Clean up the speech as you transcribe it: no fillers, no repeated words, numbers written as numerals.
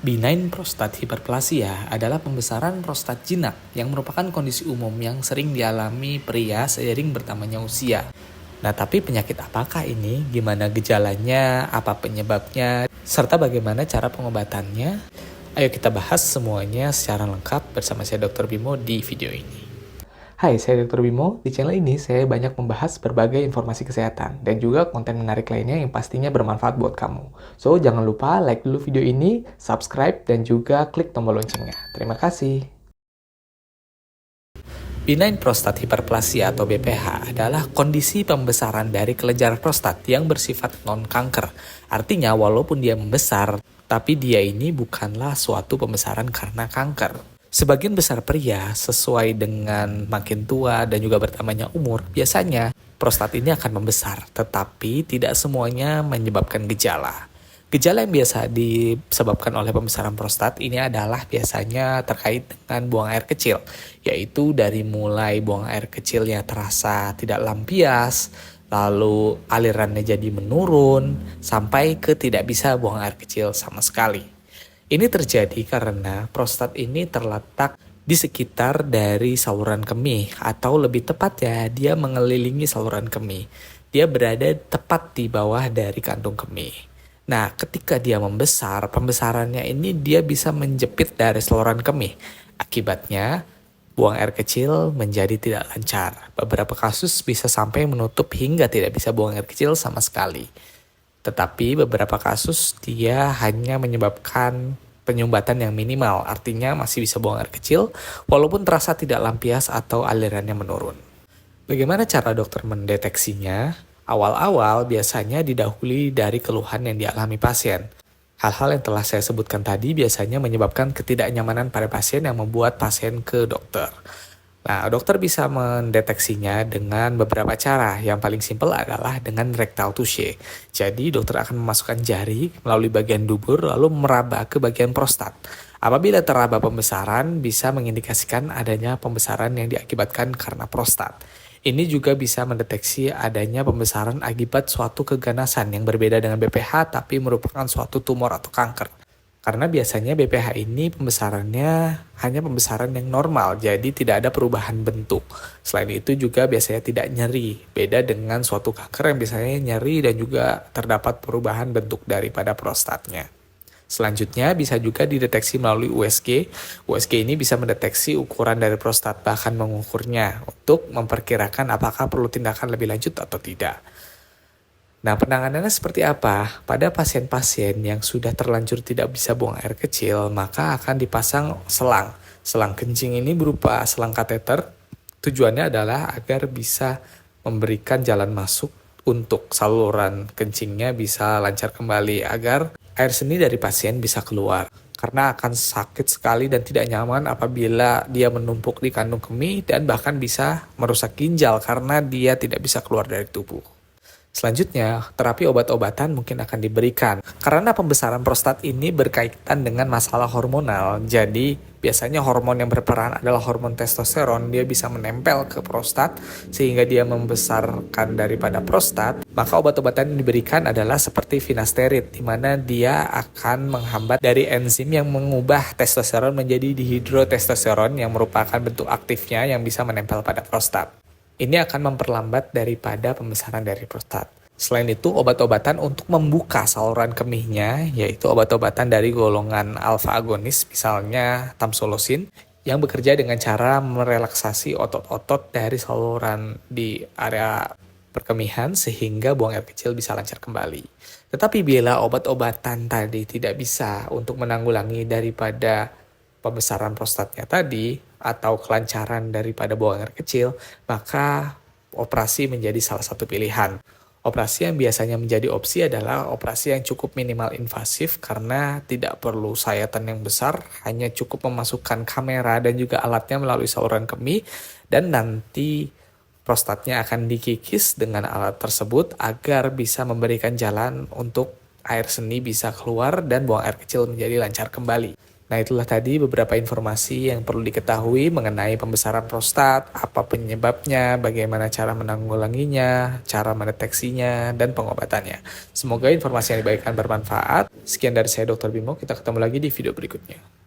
Benign prostat hiperplasia adalah pembesaran prostat jinak yang merupakan kondisi umum yang sering dialami pria seiring bertambahnya usia. Nah, tapi penyakit apakah ini? Gimana gejalanya? Apa penyebabnya? Serta bagaimana cara pengobatannya? Ayo kita bahas semuanya secara lengkap bersama saya Dr. Bimo di video ini. Hai, saya Dr. Bimo. Di channel ini saya banyak membahas berbagai informasi kesehatan dan juga konten menarik lainnya yang pastinya bermanfaat buat kamu. So, jangan lupa like dulu video ini, subscribe, dan juga klik tombol loncengnya. Terima kasih. Benign prostat hiperplasia atau BPH adalah kondisi pembesaran dari kelenjar prostat yang bersifat non-kanker. Artinya, walaupun dia membesar, tapi dia ini bukanlah suatu pembesaran karena kanker. Sebagian besar pria, sesuai dengan makin tua dan juga bertambahnya umur, biasanya prostat ini akan membesar, tetapi tidak semuanya menyebabkan gejala. Gejala yang biasa disebabkan oleh pembesaran prostat ini adalah biasanya terkait dengan buang air kecil, yaitu dari mulai buang air kecilnya terasa tidak lampias, lalu alirannya jadi menurun, sampai ke tidak bisa buang air kecil sama sekali. Ini terjadi karena prostat ini terletak di sekitar dari saluran kemih, atau lebih tepatnya dia mengelilingi saluran kemih. Dia berada tepat di bawah dari kantung kemih. Nah, ketika dia membesar, pembesarannya ini dia bisa menjepit dari saluran kemih. Akibatnya, buang air kecil menjadi tidak lancar. Beberapa kasus bisa sampai menutup hingga tidak bisa buang air kecil sama sekali. Tetapi beberapa kasus dia hanya menyebabkan penyumbatan yang minimal, artinya masih bisa buang air kecil walaupun terasa tidak lampias atau alirannya menurun. Bagaimana cara dokter mendeteksinya? Awal-awal biasanya didahului dari keluhan yang dialami pasien. Hal-hal yang telah saya sebutkan tadi biasanya menyebabkan ketidaknyamanan pada pasien yang membuat pasien ke dokter. Nah, dokter bisa mendeteksinya dengan beberapa cara. Yang paling simpel adalah dengan rectal touche. Jadi, dokter akan memasukkan jari melalui bagian dubur lalu meraba ke bagian prostat. Apabila teraba pembesaran, bisa mengindikasikan adanya pembesaran yang diakibatkan karena prostat. Ini juga bisa mendeteksi adanya pembesaran akibat suatu keganasan yang berbeda dengan BPH tapi merupakan suatu tumor atau kanker. Karena biasanya BPH ini pembesarannya hanya pembesaran yang normal, jadi tidak ada perubahan bentuk. Selain itu juga biasanya tidak nyeri, beda dengan suatu kanker yang biasanya nyeri dan juga terdapat perubahan bentuk daripada prostatnya. Selanjutnya bisa juga dideteksi melalui USG. USG ini bisa mendeteksi ukuran dari prostat, bahkan mengukurnya untuk memperkirakan apakah perlu tindakan lebih lanjut atau tidak. Nah, penanganannya seperti apa? Pada pasien-pasien yang sudah terlanjur tidak bisa buang air kecil, maka akan dipasang selang. Selang kencing ini berupa selang kateter. Tujuannya adalah agar bisa memberikan jalan masuk untuk saluran kencingnya bisa lancar kembali, agar air seni dari pasien bisa keluar. Karena akan sakit sekali dan tidak nyaman apabila dia menumpuk di kandung kemih dan bahkan bisa merusak ginjal karena dia tidak bisa keluar dari tubuh. Selanjutnya, terapi obat-obatan mungkin akan diberikan. Karena pembesaran prostat ini berkaitan dengan masalah hormonal, jadi biasanya hormon yang berperan adalah hormon testosteron. Dia bisa menempel ke prostat sehingga dia membesarkan daripada prostat. Maka obat-obatan yang diberikan adalah seperti finasteride, di mana dia akan menghambat dari enzim yang mengubah testosteron menjadi dihidrotestosteron yang merupakan bentuk aktifnya yang bisa menempel pada prostat. Ini akan memperlambat daripada pembesaran dari prostat. Selain itu, obat-obatan untuk membuka saluran kemihnya, yaitu obat-obatan dari golongan alfa agonis, misalnya tamsulosin, yang bekerja dengan cara merelaksasi otot-otot dari saluran di area perkemihan sehingga buang air kecil bisa lancar kembali. Tetapi bila obat-obatan tadi tidak bisa untuk menanggulangi daripada pembesaran prostatnya tadi, atau kelancaran daripada buang air kecil, maka operasi menjadi salah satu pilihan. Operasi yang biasanya menjadi opsi adalah operasi yang cukup minimal invasif karena tidak perlu sayatan yang besar, hanya cukup memasukkan kamera dan juga alatnya melalui saluran kemih, dan nanti prostatnya akan dikikis dengan alat tersebut agar bisa memberikan jalan untuk air seni bisa keluar dan buang air kecil menjadi lancar kembali. Nah, itulah tadi beberapa informasi yang perlu diketahui mengenai pembesaran prostat, apa penyebabnya, bagaimana cara menanggulanginya, cara mendeteksinya, dan pengobatannya. Semoga informasi yang diberikan bermanfaat. Sekian dari saya Dr. Bimo, kita ketemu lagi di video berikutnya.